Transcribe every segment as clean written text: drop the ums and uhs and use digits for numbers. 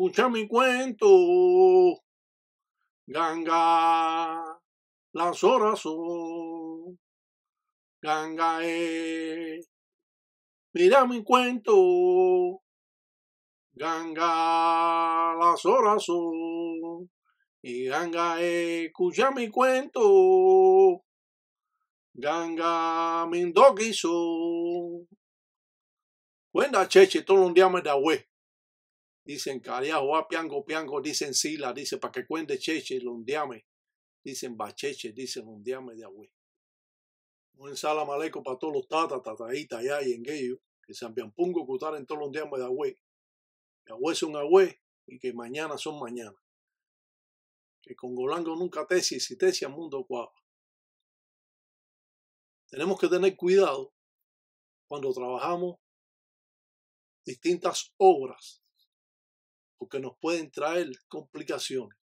escucha mi cuento, ganga, las horas son, ganga, mira mi cuento, ganga, las horas son, y ganga, escucha mi cuento, ganga, mindoquizo. Cuenta cheche, todos los días me da güey. Dicen cariajo, piango, piango, dicen sila, dice para que cuente cheche, londiame. Dicen bacheche, dicen londiame de agüe. Un salam aleikum para todos los tataitas allá y en Gueyo, que se ampiampungo cutar en todos los días de agüe. Que agüe son agüe y que mañana son mañana. Que con Golango nunca tesis, si tesis mundo cuava. Tenemos que tener cuidado cuando trabajamos distintas obras, porque nos pueden traer complicaciones.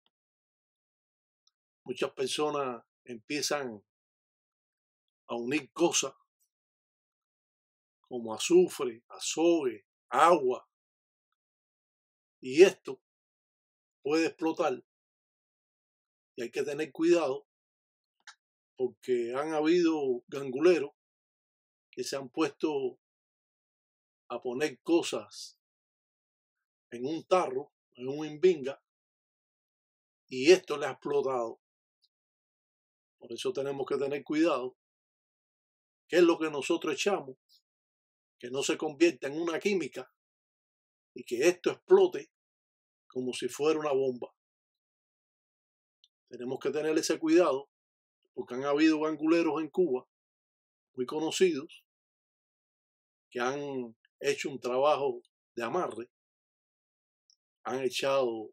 Muchas personas empiezan a unir cosas como azufre, azogue, agua, y esto puede explotar y hay que tener cuidado porque han habido ganguleros que se han puesto a poner cosas en un tarro, en un imbinga, y esto le ha explotado. Por eso tenemos que tener cuidado. ¿Qué es lo que nosotros echamos? Que no se convierta en una química y que esto explote como si fuera una bomba. Tenemos que tener ese cuidado porque han habido ganguleros en Cuba muy conocidos que han hecho un trabajo de amarre, han echado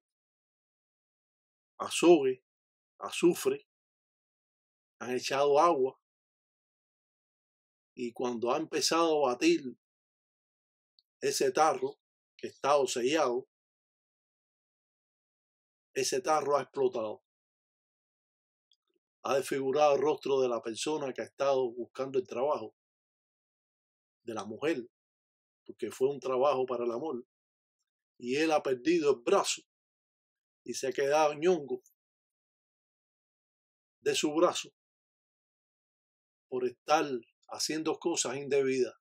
azogue, azufre, han echado agua y cuando ha empezado a batir ese tarro que estaba sellado, ese tarro ha explotado. Ha desfigurado el rostro de la persona que ha estado buscando el trabajo, de la mujer, porque fue un trabajo para el amor. Y él ha perdido el brazo y se ha quedado ñongo de su brazo por estar haciendo cosas indebidas,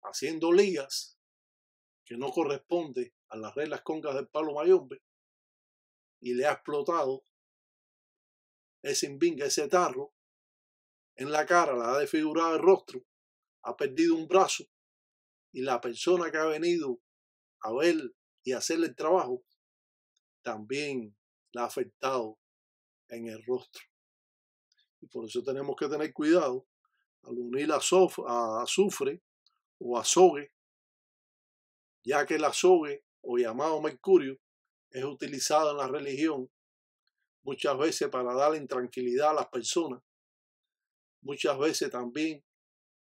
haciendo ligas que no corresponden a las reglas congas del palo mayombe, y le ha explotado ese imbinga, ese tarro, en la cara, le ha desfigurado el rostro, ha perdido un brazo, y la persona que ha venido a ver y hacerle el trabajo también la ha afectado en el rostro. Y por eso tenemos que tener cuidado al unir a azufre o azogue, ya que el azogue o llamado mercurio es utilizado en la religión muchas veces para dar intranquilidad a las personas, muchas veces también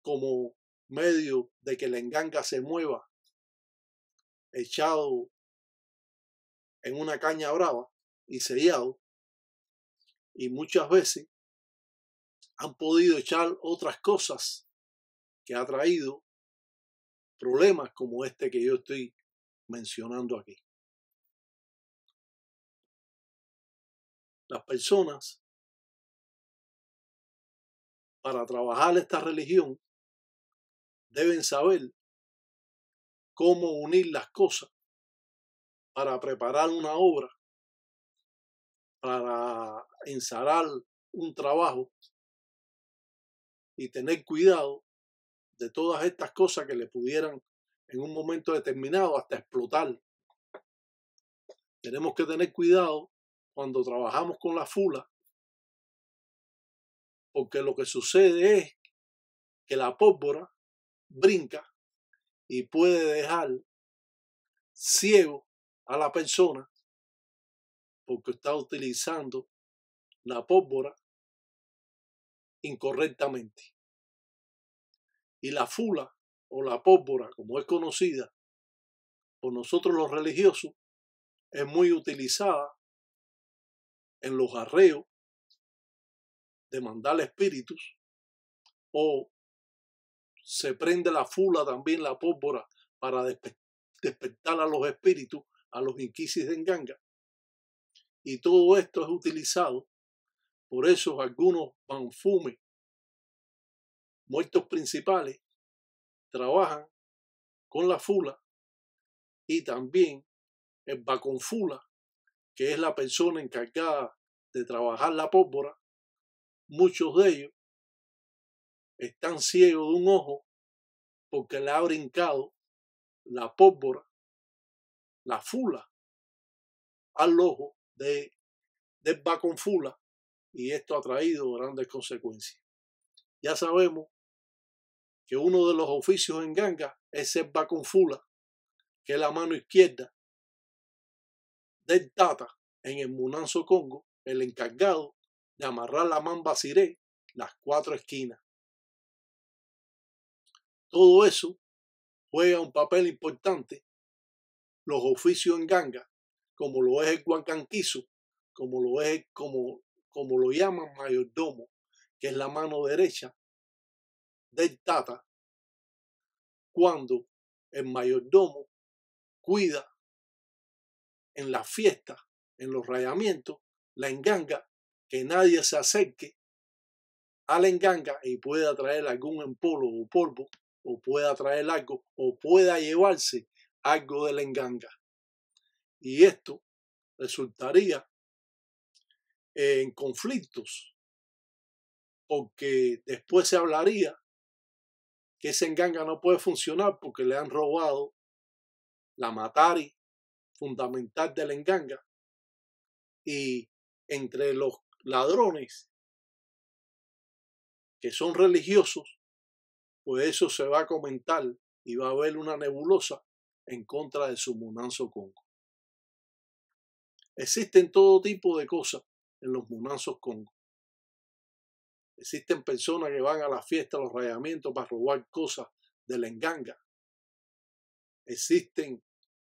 como medio de que la enganga se mueva, echado en una caña brava y sellado, y muchas veces han podido echar otras cosas que ha traído problemas como este que yo estoy mencionando aquí. Las personas, para trabajar esta religión, deben saber cómo unir las cosas para preparar una obra, para ensarar un trabajo y tener cuidado de todas estas cosas que le pudieran en un momento determinado hasta explotar. Tenemos que tener cuidado cuando trabajamos con la fula, porque lo que sucede es que la pólvora brinca y puede dejar ciego a la persona porque está utilizando la pólvora incorrectamente. Y la fula o la pólvora, como es conocida por nosotros los religiosos, es muy utilizada en los arreos de mandar espíritus, o se prende la fula también, la pólvora, para despertar a los espíritus, a los inquisis de Nganga. Y todo esto es utilizado por esos algunos banfumes, muertos principales, trabajan con la fula, y también el baconfula, que es la persona encargada de trabajar la pólvora. Muchos de ellos están ciegos de un ojo porque le ha brincado la pólvora, la fula, al ojo del baconfula, y esto ha traído grandes consecuencias. Ya sabemos que uno de los oficios en Nganga es el baconfula, que es la mano izquierda del tata en el Munanzo Congo, el encargado de amarrar la mamba siré, las 4 esquinas. Todo eso juega un papel importante. Los oficios en Nganga, como lo es el guancanquizo, como lo es como lo llaman mayordomo, que es la mano derecha del tata, cuando el mayordomo cuida en las fiestas, en los rayamientos, la enganga, que nadie se acerque a la enganga y pueda traer algún empolo o polvo, o pueda traer algo, o pueda llevarse algo de la enganga. Y esto resultaría en conflictos, porque después se hablaría que esa enganga no puede funcionar porque le han robado la matari fundamental de la enganga, y entre los ladrones que son religiosos, pues eso se va a comentar y va a haber una nebulosa en contra de su Munanzo Congo. Existen todo tipo de cosas en los Munanzos Congo. Existen personas que van a la fiesta, a los rayamientos para robar cosas de la enganga. Existen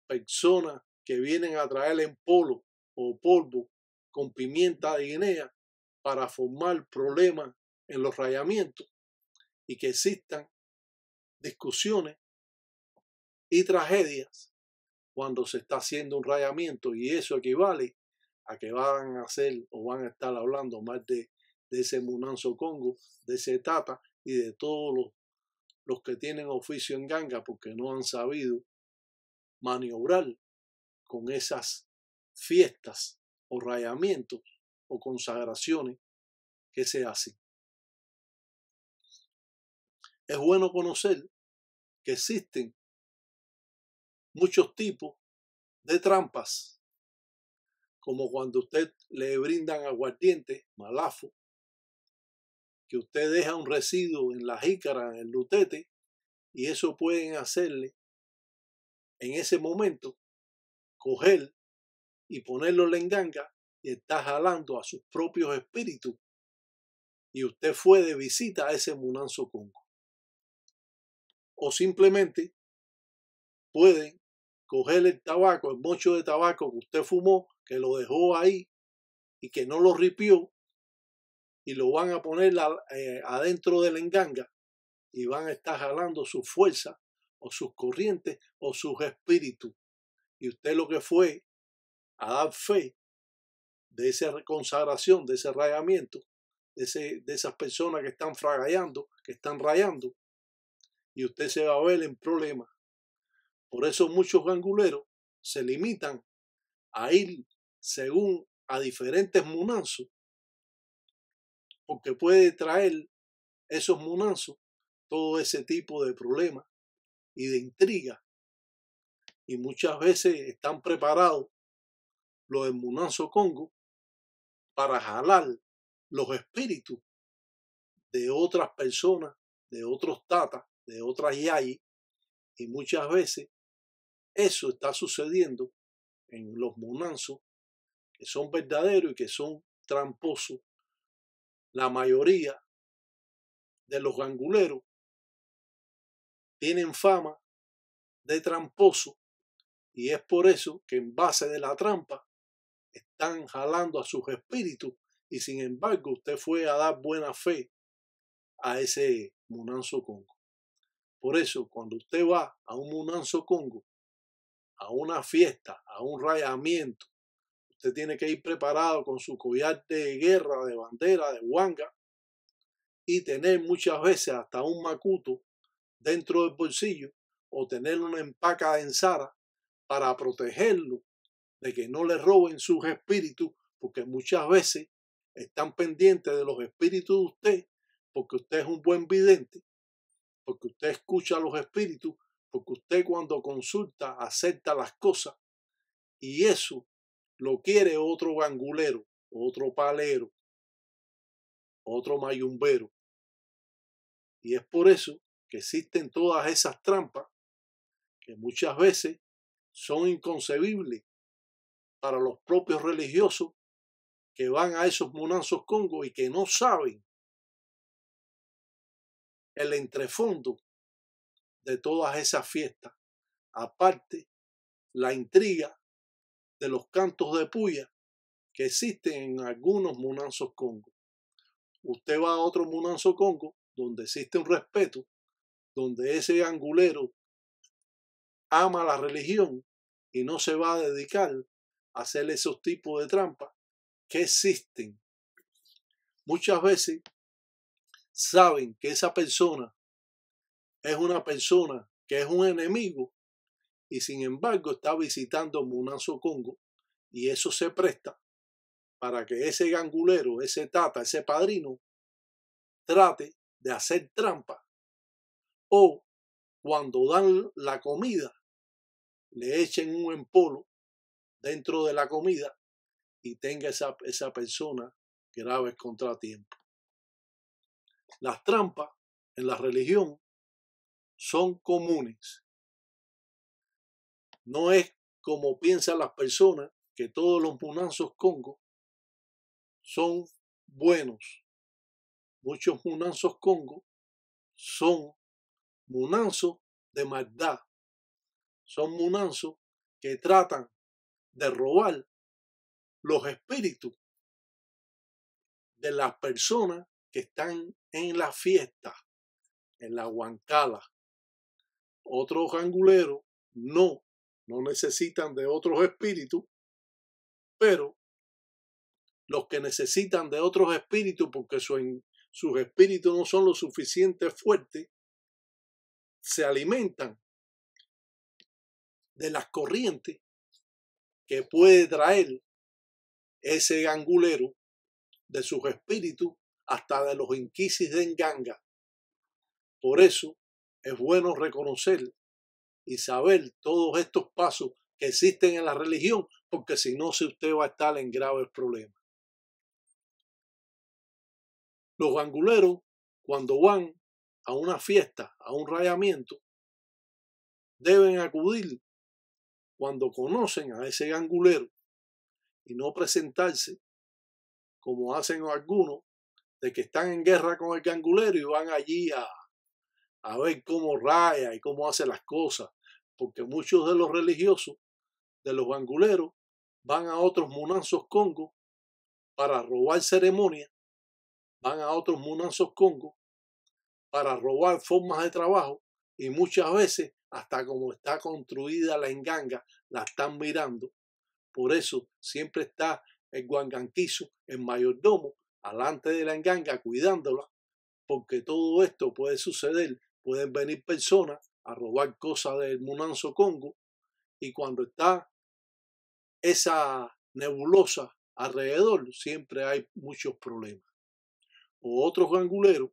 personas que vienen a traer en polo o polvo con pimienta de Guinea para formar problemas en los rayamientos, y que existan discusiones y tragedias cuando se está haciendo un rayamiento, y eso equivale a que van a hacer o van a estar hablando más de ese Munanzo Congo, de ese tata y de todos los que tienen oficio en Nganga, porque no han sabido maniobrar con esas fiestas o rayamientos o consagraciones que se hacen. Es bueno conocer que existen muchos tipos de trampas, como cuando usted le brindan aguardiente, malafo, que usted deja un residuo en la jícara, en el lutete, y eso pueden hacerle en ese momento coger y ponerlo en la enganga, y está jalando a sus propios espíritus, y usted fue de visita a ese Munanzo Congo. O simplemente pueden coger el tabaco, el mocho de tabaco que usted fumó, que lo dejó ahí y que no lo ripió, y lo van a poner adentro de la enganga, y van a estar jalando sus fuerzas o sus corrientes o sus espíritus. Y usted lo que fue a dar fe de esa consagración, de ese rayamiento, de esas personas que están fragallando, que están rayando, y usted se va a ver en problemas. Por eso muchos ganguleros se limitan a ir según a diferentes munanzos, porque puede traer esos munanzos todo ese tipo de problemas y de intriga, y muchas veces están preparados los del Munanzo Congo para jalar los espíritus de otras personas, de otros tatas, de otras yayis, y muchas veces eso está sucediendo en los munanzos, que son verdaderos y que son tramposos. La mayoría de los ganguleros tienen fama de tramposos, y es por eso que en base de la trampa están jalando a sus espíritus, y sin embargo usted fue a dar buena fe a ese Munanzo Congo. Por eso, cuando usted va a un Munanzo Congo, a una fiesta, a un rayamiento, usted tiene que ir preparado con su collar de guerra, de bandera, de huanga, y tener muchas veces hasta un macuto dentro del bolsillo o tener una empaca de ensara para protegerlo de que no le roben sus espíritus, porque muchas veces están pendientes de los espíritus de usted, porque usted es un buen vidente, porque usted escucha a los espíritus, porque usted cuando consulta acepta las cosas, y eso lo quiere otro gangulero, otro palero, otro mayumbero. Y es por eso que existen todas esas trampas que muchas veces son inconcebibles para los propios religiosos que van a esos munanzos congos y que no saben el entrefondo de todas esas fiestas. Aparte, la intriga de los cantos de puya que existen en algunos munanzos congos. Usted va a otro munanzo congo donde existe un respeto, donde ese angulero ama la religión y no se va a dedicar a hacer esos tipos de trampas que existen. Muchas veces saben que esa persona es una persona que es un enemigo y sin embargo está visitando Munanzo Congo, y eso se presta para que ese gangulero, ese tata, ese padrino trate de hacer trampa, o cuando dan la comida le echen un empolo dentro de la comida y tenga esa persona graves contratiempos. Las trampas en la religión son comunes. No es como piensan las personas que todos los munanzos congos son buenos. Muchos munanzos congos son munanzos de maldad. Son munanzos que tratan de robar los espíritus de las personas que están en la fiesta, en la huancala. Otros ganguleros no necesitan de otros espíritus, pero los que necesitan de otros espíritus porque sus espíritus no son lo suficiente fuertes, se alimentan de las corrientes que puede traer ese gangulero, de sus espíritus, hasta de los inquisis de Nganga. Por eso es bueno reconocer y saber todos estos pasos que existen en la religión, porque si no, usted va a estar en graves problemas. Los ganguleros, cuando van a una fiesta, a un rayamiento, deben acudir cuando conocen a ese gangulero y no presentarse como hacen algunos, de que están en guerra con el gangulero y van allí a ver cómo raya y cómo hace las cosas, porque muchos de los religiosos, de los ganguleros, van a otros munanzos congos para robar ceremonias, van a otros munanzos congos para robar formas de trabajo, y muchas veces hasta como está construida la enganga la están mirando. Por eso siempre está el guanganquizo, el mayordomo, alante de la enganga cuidándola, porque todo esto puede suceder. Pueden venir personas a robar cosas del munanzo congo, y cuando está esa nebulosa alrededor siempre hay muchos problemas. O otros ganguleros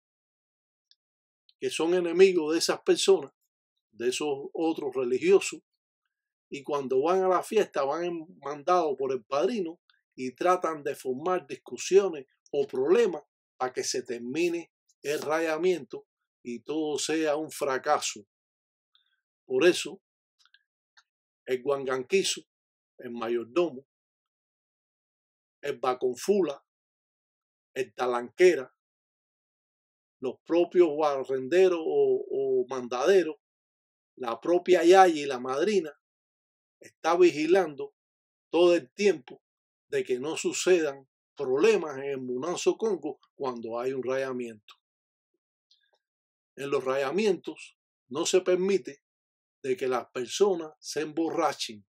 que son enemigos de esas personas, de esos otros religiosos, y cuando van a la fiesta van mandados por el padrino y tratan de formar discusiones o problemas para que se termine el rayamiento y todo sea un fracaso. Por eso el guanganquizo, el mayordomo, el baconfula, el talanquera, los propios barrenderos o mandaderos, la propia yaya y la madrina, está vigilando todo el tiempo de que no sucedan problemas en el munanzo congo cuando hay un rayamiento. En los rayamientos no se permite de que las personas se emborrachen.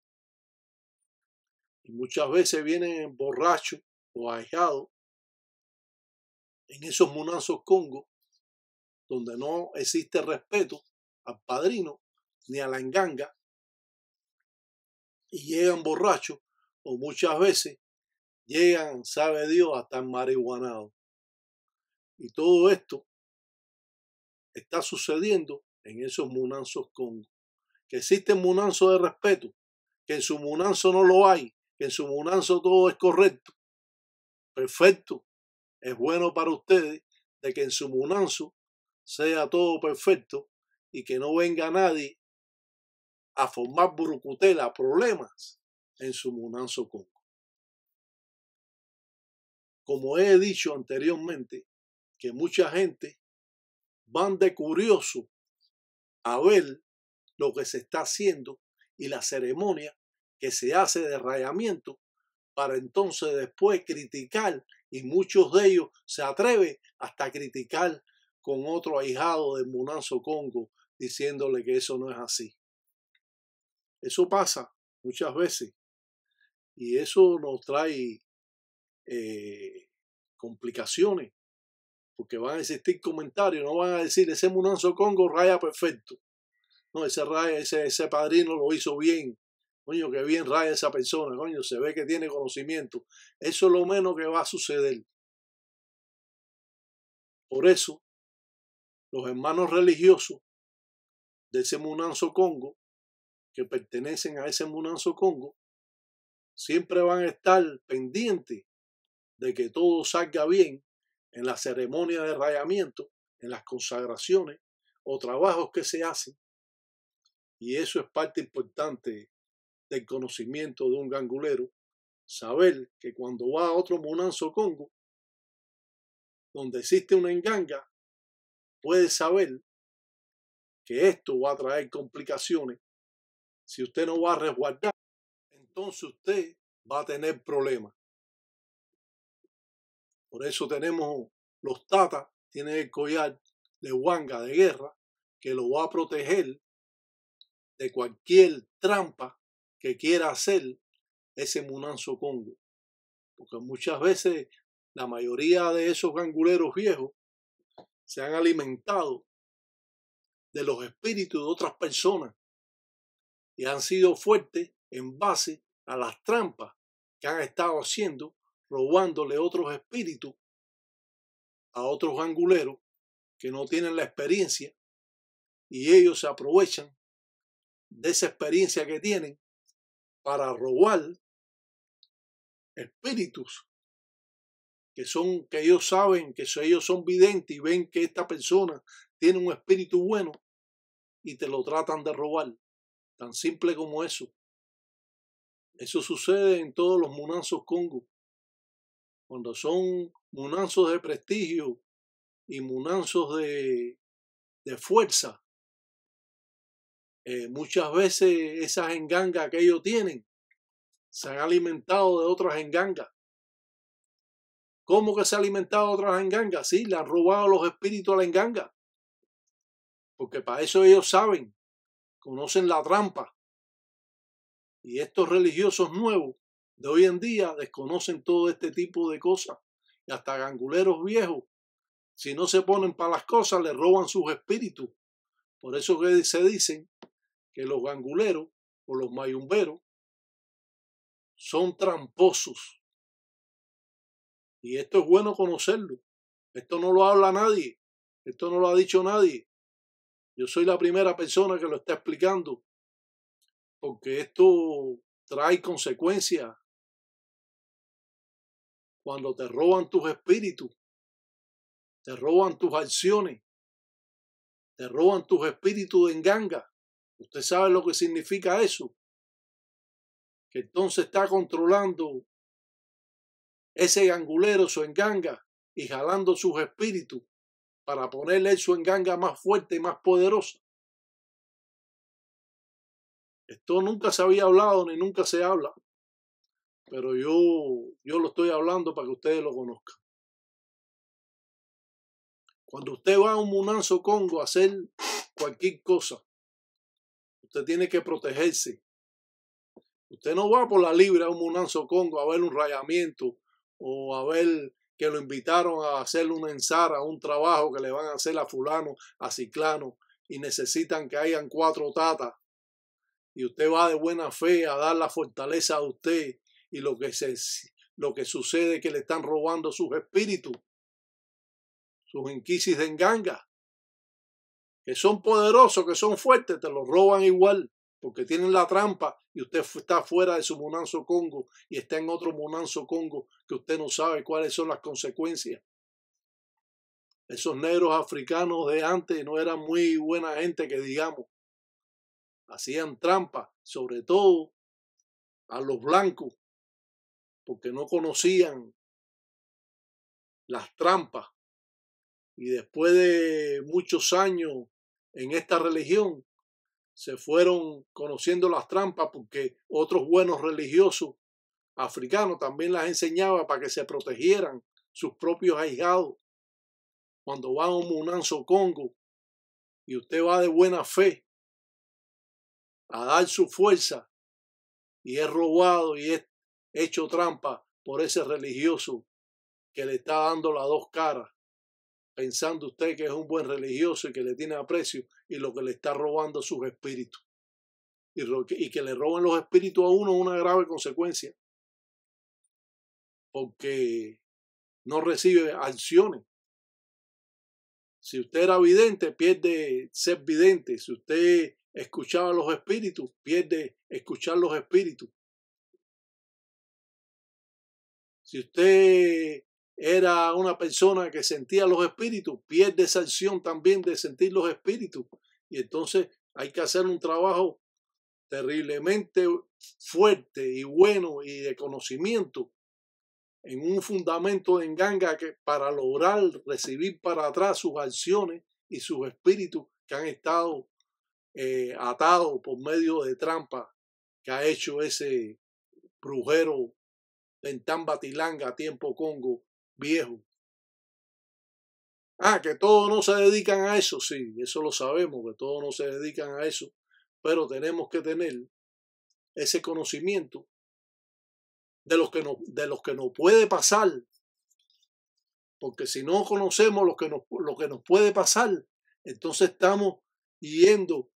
Y muchas veces vienen borrachos o ahijados en esos munanzos congos donde no existe respeto al padrino ni a la enganga, y llegan borrachos, o muchas veces llegan, sabe Dios, hasta marihuanados. Y todo esto está sucediendo en esos munanzos congos. Que existen munanzos de respeto, que en su munanzo no lo hay, que en su munanzo todo es correcto. Perfecto. Es bueno para ustedes de que en su munanzo sea todo perfecto y que no venga nadie a formar burucutela, problemas en su munanzo congo. Como he dicho anteriormente, que mucha gente van de curioso a ver lo que se está haciendo y la ceremonia que se hace de rayamiento para entonces después criticar, y muchos de ellos se atreven hasta criticar con otro ahijado del munanzo congo diciéndole que eso no es así. Eso pasa muchas veces y eso nos trae complicaciones, porque van a existir comentarios, no van a decir ese munanzo congo raya perfecto, no, ese raya, ese padrino lo hizo bien, coño, que bien raya esa persona, coño, se ve que tiene conocimiento. Eso es lo menos que va a suceder. Por eso los hermanos religiosos de ese munanzo congo, que pertenecen a ese munanzo congo, siempre van a estar pendientes de que todo salga bien en la ceremonia de rayamiento, en las consagraciones o trabajos que se hacen. Y eso es parte importante del conocimiento de un gangulero, saber que cuando va a otro munanzo congo, donde existe una enganga, puede saber que esto va a traer complicaciones. Si usted no va a resguardar, entonces usted va a tener problemas. Por eso tenemos los tatas, tienen el collar de huanga de guerra que lo va a proteger de cualquier trampa que quiera hacer ese munanzo congo. Porque muchas veces la mayoría de esos ganguleros viejos se han alimentado de los espíritus de otras personas y han sido fuertes en base a las trampas que han estado haciendo, robándole otros espíritus a otros ganguleros que no tienen la experiencia, y ellos se aprovechan de esa experiencia que tienen para robar espíritus que ellos saben, que ellos son videntes y ven que esta persona tiene un espíritu bueno y te lo tratan de robar. Tan simple como eso. Eso sucede en todos los munanzos congo. Cuando son munanzos de prestigio y munanzos de fuerza, muchas veces esas engangas que ellos tienen se han alimentado de otras engangas. ¿Cómo que se ha alimentado de otras engangas? Sí, le han robado los espíritus a la enganga. Porque para eso ellos saben, conocen la trampa. Y estos religiosos nuevos de hoy en día desconocen todo este tipo de cosas. Y hasta ganguleros viejos, si no se ponen para las cosas, le roban sus espíritus. Por eso que se dicen que los ganguleros o los mayumberos son tramposos. Y esto es bueno conocerlo. Esto no lo habla nadie. Esto no lo ha dicho nadie. Yo soy la primera persona que lo está explicando. Porque esto trae consecuencias. Cuando te roban tus espíritus, te roban tus acciones, te roban tus espíritus de enganga. Usted sabe lo que significa eso. Que entonces está controlando ese gangulero, su enganga, y jalando sus espíritus para ponerle su enganga más fuerte y más poderosa. Esto nunca se había hablado ni nunca se habla, pero yo lo estoy hablando para que ustedes lo conozcan. Cuando usted va a un munanzo congo a hacer cualquier cosa, usted usted tiene que protegerse. Usted no va por la libre a un Munanzo Congo a ver un rayamiento o a ver que lo invitaron a hacerle una ensara, un trabajo que le van a hacer a fulano, a ciclano, y necesitan que hayan 4 tatas. Y usted va de buena fe a dar la fortaleza a usted, y lo que sucede es que le están robando sus espíritus, sus inquisis de enganga, que son poderosos, que son fuertes, te los roban igual, porque tienen la trampa y usted está fuera de su Munanzo Congo y está en otro Munanzo Congo que usted no sabe cuáles son las consecuencias. Esos negros africanos de antes no eran muy buena gente, que digamos. Hacían trampa, sobre todo a los blancos, porque no conocían las trampas. Y después de muchos años en esta religión, se fueron conociendo las trampas, porque otros buenos religiosos africanos también las enseñaban para que se protegieran sus propios ahijados. Cuando van a un Munanzo Congo y usted va de buena fe a dar su fuerza y es robado y es hecho trampa por ese religioso que le está dando las 2 caras, pensando usted que es un buen religioso y que le tiene aprecio, y lo que le está robando sus espíritus. Y que le roben los espíritus a uno es una grave consecuencia, porque no recibe acciones. Si usted era vidente, pierde ser vidente. Si usted escuchaba los espíritus, pierde escuchar los espíritus. Si usted era una persona que sentía los espíritus, pierde esa acción también de sentir los espíritus. Y entonces hay que hacer un trabajo terriblemente fuerte y bueno y de conocimiento en un fundamento de enganga, que para lograr recibir para atrás sus acciones y sus espíritus que han estado atados por medio de trampa que ha hecho ese brujero Tentamba Tilanga, tiempo Congo viejo. Que todos no se dedican a eso, sí, eso lo sabemos, que todos no se dedican a eso, pero tenemos que tener ese conocimiento de los que nos puede pasar, porque si no conocemos lo que nos puede pasar, entonces estamos yendo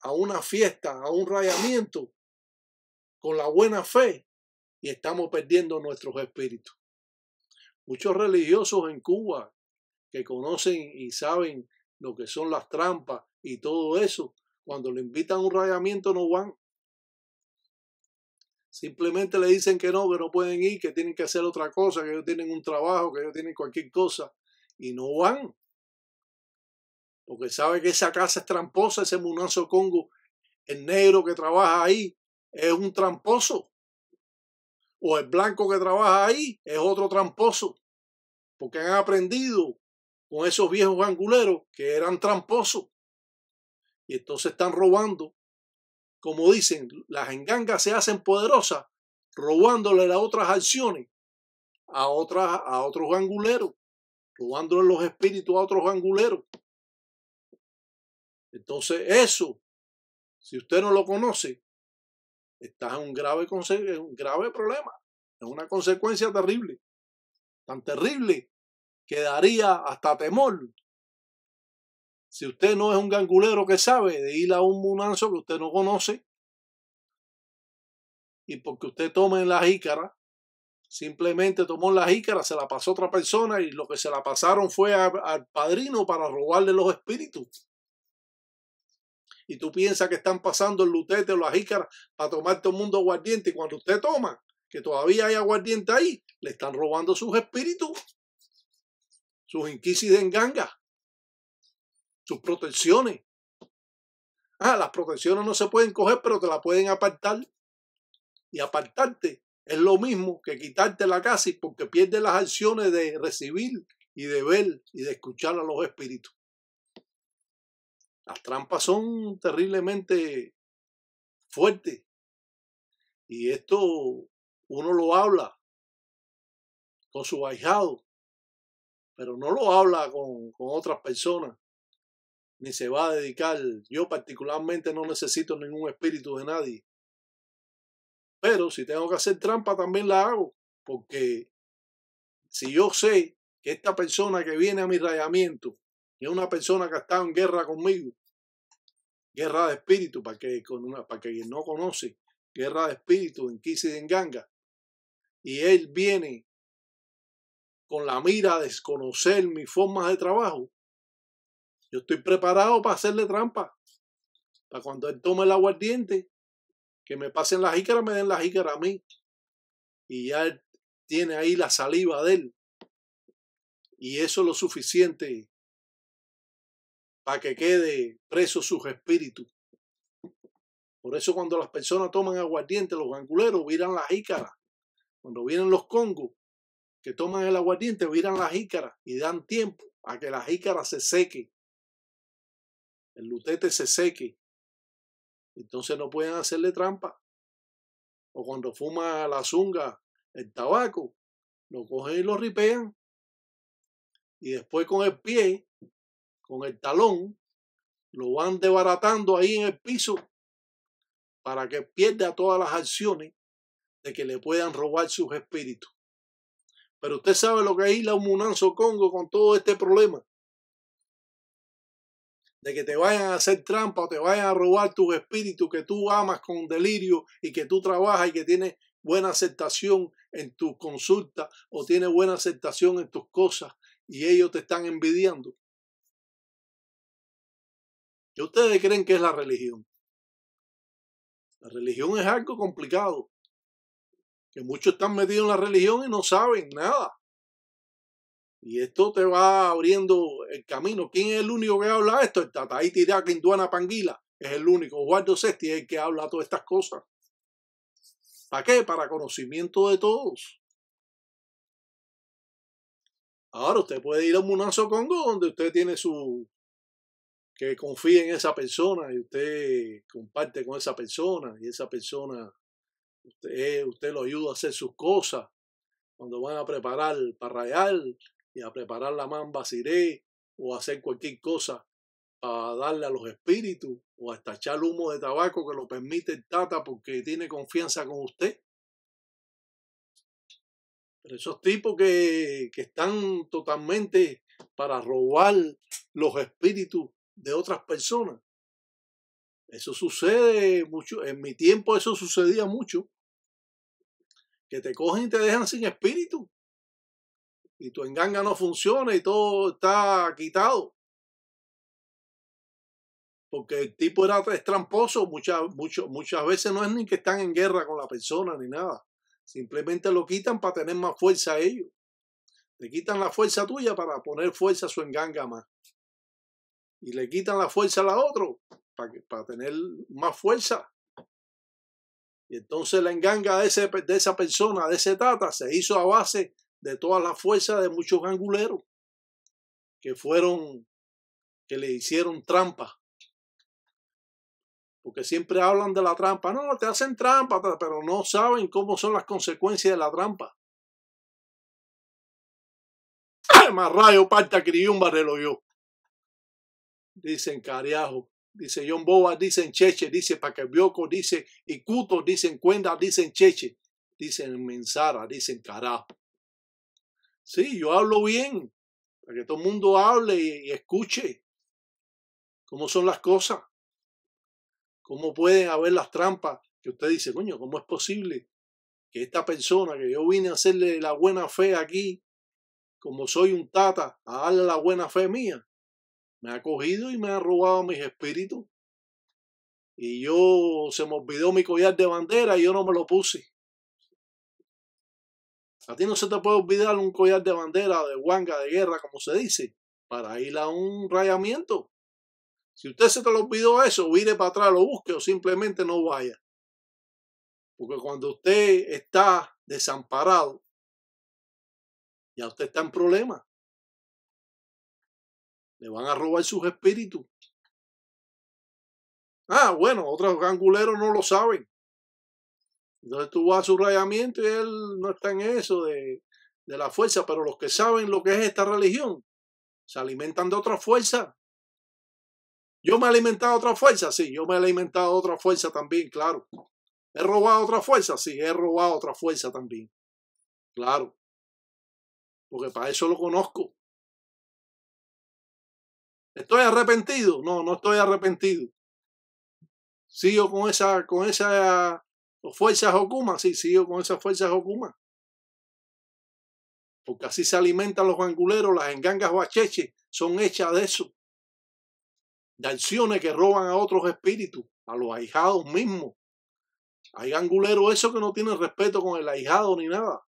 a una fiesta, a un rayamiento con la buena fe, y estamos perdiendo nuestros espíritus. Muchos religiosos en Cuba que conocen y saben lo que son las trampas y todo eso, cuando le invitan a un rayamiento no van. Simplemente le dicen que no pueden ir, que tienen que hacer otra cosa, que ellos tienen un trabajo, que ellos tienen cualquier cosa, y no van. Porque sabe que esa casa es tramposa, ese Munanzo Congo, el negro que trabaja ahí es un tramposo. O el blanco que trabaja ahí es otro tramposo. Porque han aprendido con esos viejos anguleros que eran tramposos. Y entonces están robando. Como dicen, las engangas se hacen poderosas robándole las otras acciones a otros anguleros, robándole los espíritus a otros anguleros. Entonces eso, si usted no lo conoce, está en un grave problema, es una consecuencia terrible, tan terrible que daría hasta temor. Si usted no es un gangulero que sabe de ir a un Munanzo que usted no conoce, y porque usted toma en la jícara, simplemente tomó la jícara, se la pasó a otra persona, y lo que se la pasaron fue al padrino para robarle los espíritus. Y tú piensas que están pasando el lutete o la jícara para tomar todo el mundo aguardiente, y cuando usted toma, que todavía hay aguardiente ahí, le están robando sus espíritus, sus inquisis de enganga, sus protecciones. Las protecciones no se pueden coger, pero te la pueden apartar. Y apartarte es lo mismo que quitarte la casa, porque pierdes las acciones de recibir y de ver y de escuchar a los espíritus. Las trampas son terriblemente fuertes. Y esto uno lo habla con su ahijado, pero no lo habla con otras personas. ni se va a dedicar. Yo particularmente no necesito ningún espíritu de nadie. Pero si tengo que hacer trampa, también la hago. Porque si yo sé que esta persona que viene a mi rayamiento es una persona que ha estado en guerra conmigo, guerra de espíritu, para que quien no conoce, guerra de espíritu en Kiziganga, y él viene con la mira de desconocer mis formas de trabajo, yo estoy preparado para hacerle trampa. Para cuando él tome el aguardiente, que me pasen la jícara, me den la jícara a mí. Y ya él tiene ahí la saliva de él. Y eso es lo suficiente para que quede preso sus espíritus. Por eso cuando las personas toman aguardiente, los ganguleros viran la jícara. Cuando vienen los congos que toman el aguardiente, viran la jícara y dan tiempo a que la jícara se seque. El lutete se seque. Entonces no pueden hacerle trampa. O cuando fuma la zunga, el tabaco, lo cogen y lo ripean. Y después con el pie, con el talón, lo van desbaratando ahí en el piso para que pierda todas las acciones de que le puedan robar sus espíritus. Pero usted sabe lo que es ir a un Munanzo Congo con todo este problema. De que te vayan a hacer trampa o te vayan a robar tus espíritus que tú amas con delirio y que tú trabajas y que tienes buena aceptación en tus consultas o tienes buena aceptación en tus cosas y ellos te están envidiando. ¿Qué ustedes creen que es la religión? La religión es algo complicado. Que muchos están metidos en la religión y no saben nada. Y esto te va abriendo el camino. ¿Quién es el único que habla esto? El Tataí Tiraca Induana Panguila es el único. Eduardo Sesti es el que habla todas estas cosas. ¿Para qué? Para conocimiento de todos. Ahora usted puede ir a un Munanzo Congo donde usted tiene que confía en esa persona y usted comparte con esa persona y esa persona, usted lo ayuda a hacer sus cosas. Cuando van a preparar para rayar y a preparar la mamba siré o hacer cualquier cosa para darle a los espíritus o hasta echar humo de tabaco que lo permite el tata porque tiene confianza con usted. Pero esos tipos que están totalmente para robar los espíritus de otras personas. Eso sucede mucho. En mi tiempo eso sucedía mucho. Que te cogen y te dejan sin espíritu. Y tu enganga no funciona y todo está quitado. Porque el tipo es tramposo. Muchas veces no es ni que están en guerra con la persona ni nada. Simplemente lo quitan para tener más fuerza a ellos. Te quitan la fuerza tuya para poner fuerza a su enganga más. Y le quitan la fuerza a la otra para tener más fuerza. Y entonces la enganga de esa persona, de ese tata, se hizo a base de todas las fuerzas de muchos ganguleros que le hicieron trampa. Porque siempre hablan de la trampa. No, te hacen trampa, pero no saben cómo son las consecuencias de la trampa. ¡Ay, más rayo, parta, criumba, relojó! Dicen Cariajo, dice John Boba, dicen Cheche, dice Paquebioco, dice Icuto, dicen Cuenda, dicen Cheche, dicen Mensara, dicen carajo. Sí, yo hablo bien, para que todo el mundo hable y escuche cómo son las cosas, cómo pueden haber las trampas, que usted dice, coño, ¿cómo es posible que esta persona que yo vine a hacerle la buena fe aquí, como soy un tata, a darle la buena fe mía, me ha cogido y me ha robado mis espíritus? Y se me olvidó mi collar de bandera y yo no me lo puse. A ti no se te puede olvidar un collar de bandera, de guanga, de guerra, como se dice, para ir a un rayamiento. Si usted se te lo olvidó eso, vire para atrás, lo busque o simplemente no vaya. Porque cuando usted está desamparado, ya usted está en problemas. Le van a robar sus espíritus. Ah, bueno, otros ganguleros no lo saben. Entonces tú vas a su rayamiento y él no está en eso de la fuerza, pero los que saben lo que es esta religión se alimentan de otra fuerza. ¿Yo me he alimentado de otra fuerza? Sí, yo me he alimentado de otra fuerza también, claro. ¿He robado otra fuerza? Sí, he robado otra fuerza también. Claro. Porque para eso lo conozco. ¿Estoy arrepentido? No, no estoy arrepentido. ¿Sigo con esa fuerzas okumas? Sí, sigo con esas fuerzas okumas. Porque así se alimentan los ganguleros, las engangas huacheches son hechas de eso. De acciones que roban a otros espíritus, a los ahijados mismos. Hay ganguleros esos que no tienen respeto con el ahijado ni nada.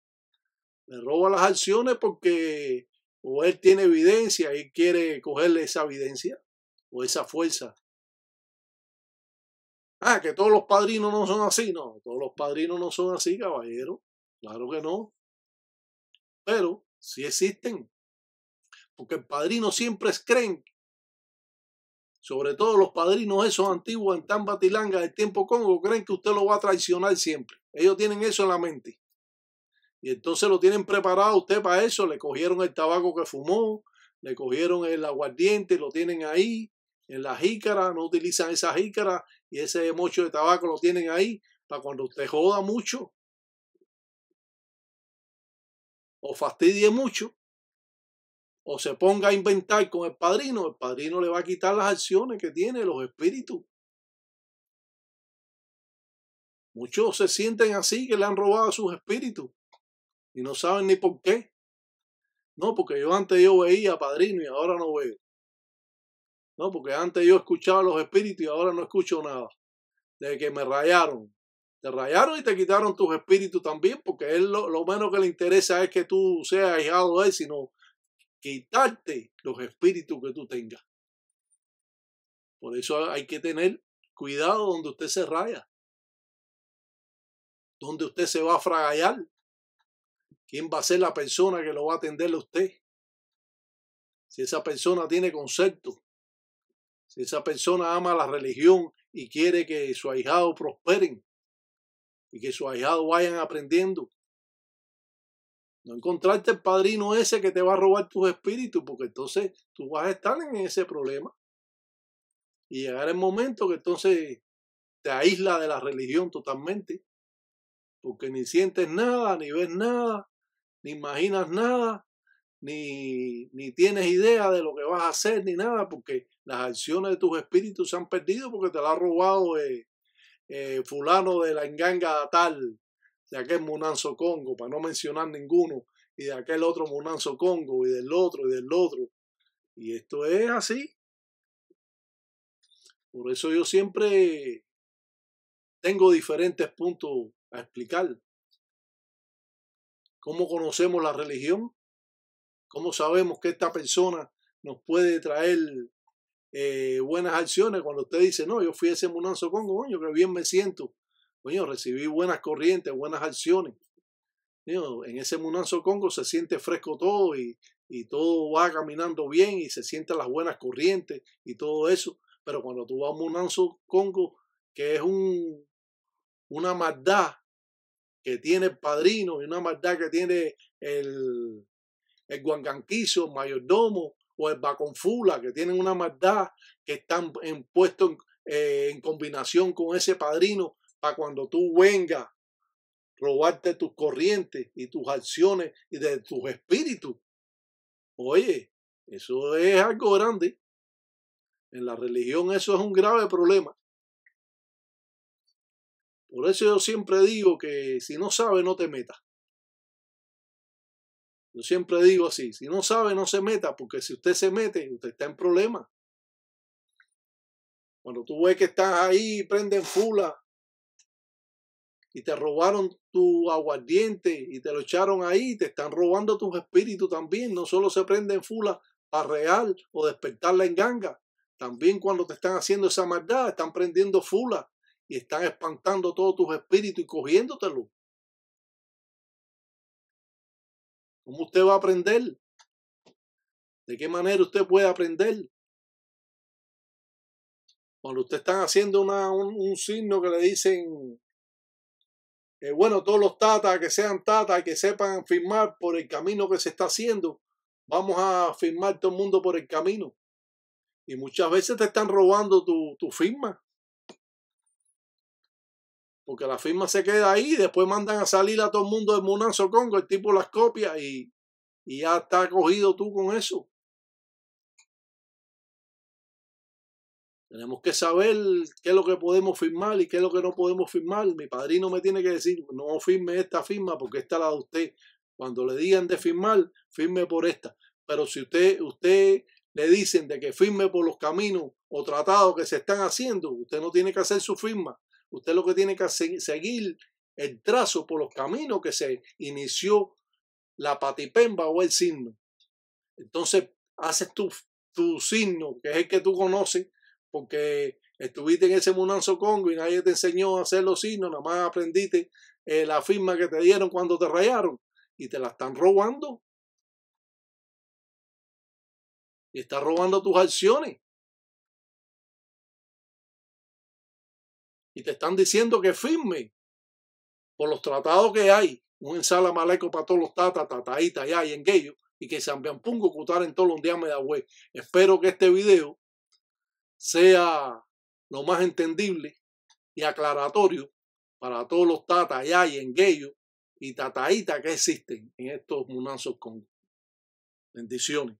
Le roba las acciones porque o él tiene evidencia y quiere cogerle esa evidencia o esa fuerza. Ah, que todos los padrinos no son así. No, todos los padrinos no son así, caballero. Claro que no. Pero sí existen. Porque el padrino siempre creen, sobre todo los padrinos esos antiguos en Tambatilanga del tiempo Congo, creen que usted lo va a traicionar siempre. Ellos tienen eso en la mente. Y entonces lo tienen preparado a usted para eso. Le cogieron el tabaco que fumó, le cogieron el aguardiente, lo tienen ahí en la jícara, no utilizan esa jícara y ese mocho de tabaco lo tienen ahí para cuando usted joda mucho o fastidie mucho o se ponga a inventar con el padrino le va a quitar las acciones que tiene, los espíritus. Muchos se sienten así que le han robado a sus espíritus y no saben ni por qué. No, porque yo veía padrino y ahora no veo. No, porque antes yo escuchaba los espíritus y ahora no escucho nada. Desde que me rayaron. Te rayaron y te quitaron tus espíritus también, porque él lo menos que le interesa es que tú seas ahijado de él, sino quitarte los espíritus que tú tengas. Por eso hay que tener cuidado donde usted se raya. Donde usted se va a fragallar. ¿Quién va a ser la persona que lo va a atender a usted? Si esa persona tiene concepto, si esa persona ama la religión y quiere que sus ahijados prosperen y que sus ahijados vayan aprendiendo. No encontrarte el padrino ese que te va a robar tus espíritus, porque entonces tú vas a estar en ese problema. Y llegar el momento que entonces te aísla de la religión totalmente, porque ni sientes nada, ni ves nada, ni imaginas nada, ni tienes idea de lo que vas a hacer, ni nada, porque las acciones de tus espíritus se han perdido porque te la ha robado fulano de la enganga tal, de aquel Munanzo Congo, para no mencionar ninguno, y de aquel otro Munanzo Congo, y del otro, y del otro. Y esto es así. Por eso yo siempre tengo diferentes puntos a explicar. ¿Cómo conocemos la religión? ¿Cómo sabemos que esta persona nos puede traer buenas acciones? Cuando usted dice, no, yo fui a ese Munanzo Congo, coño, que bien me siento. Coño, recibí buenas corrientes, buenas acciones. En ese Munanzo Congo se siente fresco todo y todo va caminando bien y se sienten las buenas corrientes y todo eso. Pero cuando tú vas a Munanzo Congo, que es una maldad que tiene el padrino y una maldad que tiene el guanganquizo, el mayordomo o el baconfula, que tienen una maldad que están puestos en combinación con ese padrino para cuando tú vengas robarte tus corrientes y tus acciones y de tus espíritus. Oye, eso es algo grande. En la religión eso es un grave problema. Por eso yo siempre digo que si no sabe, no te metas. Yo siempre digo así, si no sabe, no se meta, porque si usted se mete, usted está en problemas. Cuando tú ves que estás ahí, prenden fula y te robaron tu aguardiente y te lo echaron ahí, te están robando tus espíritus también. No solo se prenden fula para real o despertar la enganga. También cuando te están haciendo esa maldad, están prendiendo fula y están espantando todos tus espíritus y cogiéndotelo. ¿Cómo usted va a aprender? ¿De qué manera usted puede aprender? Cuando usted está haciendo un signo que le dicen, bueno, todos los tatas que sean tatas, que sepan firmar por el camino que se está haciendo, vamos a firmar todo el mundo por el camino. Y muchas veces te están robando tu firma. Porque la firma se queda ahí y después mandan a salir a todo el mundo del Munazo Congo, el tipo las copia y ya está cogido tú con eso. Tenemos que saber qué es lo que podemos firmar y qué es lo que no podemos firmar. Mi padrino me tiene que decir, no firme esta firma porque esta es la de usted. Cuando le digan de firmar, firme por esta. Pero si usted le dicen de que firme por los caminos o tratados que se están haciendo, usted no tiene que hacer su firma. Usted lo que tiene que seguir el trazo por los caminos que se inició la patipemba o el signo. Entonces haces tu signo, que es el que tú conoces, porque estuviste en ese Munanzo Congo y nadie te enseñó a hacer los signos, nada más aprendiste la firma que te dieron cuando te rayaron y te la están robando. Y estás robando tus acciones. Y te están diciendo que firme por los tratados que hay. Un ensala maleco para todos los tataíta, ya y en aquello. Y que se pungo cutar en todos los días me da güey. Espero que este video sea lo más entendible y aclaratorio para todos los tatas, yay, engueyos y tataítas que existen en estos munazos con bendiciones.